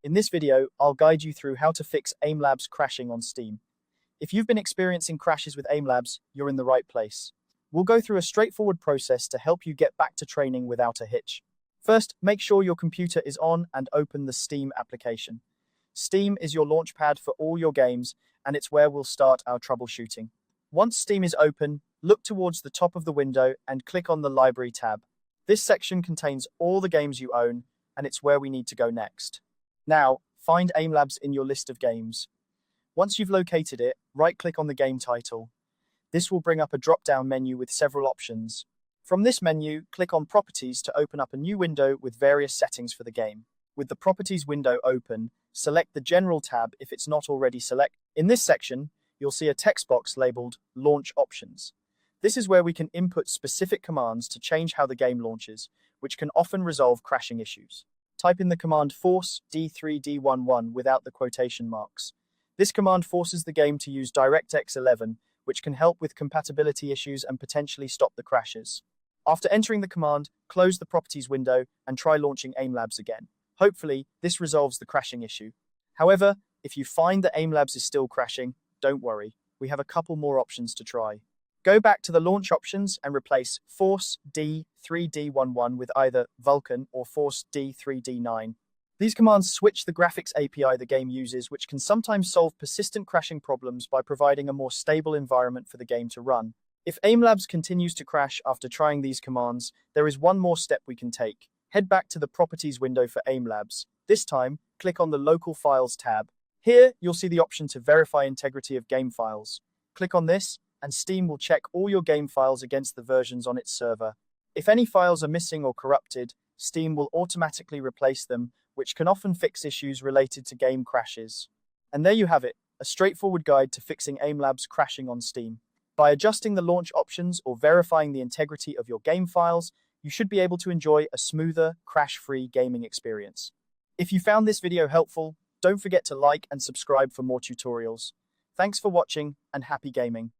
In this video, I'll guide you through how to fix Aimlabs crashing on Steam. If you've been experiencing crashes with Aimlabs, you're in the right place. We'll go through a straightforward process to help you get back to training without a hitch. First, make sure your computer is on and open the Steam application. Steam is your launchpad for all your games, and it's where we'll start our troubleshooting. Once Steam is open, look towards the top of the window and click on the Library tab. This section contains all the games you own, and it's where we need to go next. Now, find Aimlabs in your list of games. Once you've located it, right-click on the game title. This will bring up a drop-down menu with several options. From this menu, click on Properties to open up a new window with various settings for the game. With the Properties window open, select the General tab if it's not already selected. In this section, you'll see a text box labeled Launch Options. This is where we can input specific commands to change how the game launches, which can often resolve crashing issues. Type in the command force D3D11 without the quotation marks. This command forces the game to use DirectX 11, which can help with compatibility issues and potentially stop the crashes. After entering the command, close the Properties window and try launching Aimlabs again. Hopefully, this resolves the crashing issue. However, if you find that Aimlabs is still crashing, don't worry. We have a couple more options to try. Go back to the launch options and replace Force D3D11 with either Vulkan or Force D3D9. These commands switch the graphics API the game uses, which can sometimes solve persistent crashing problems by providing a more stable environment for the game to run. If Aimlabs continues to crash after trying these commands, there is one more step we can take. Head back to the Properties window for Aimlabs. This time, click on the Local Files tab. Here, you'll see the option to verify integrity of game files. Click on this, and Steam will check all your game files against the versions on its server. If any files are missing or corrupted, Steam will automatically replace them, which can often fix issues related to game crashes. And there you have it, a straightforward guide to fixing Aimlabs crashing on Steam. By adjusting the launch options or verifying the integrity of your game files, you should be able to enjoy a smoother, crash-free gaming experience. If you found this video helpful, don't forget to like and subscribe for more tutorials. Thanks for watching, and happy gaming.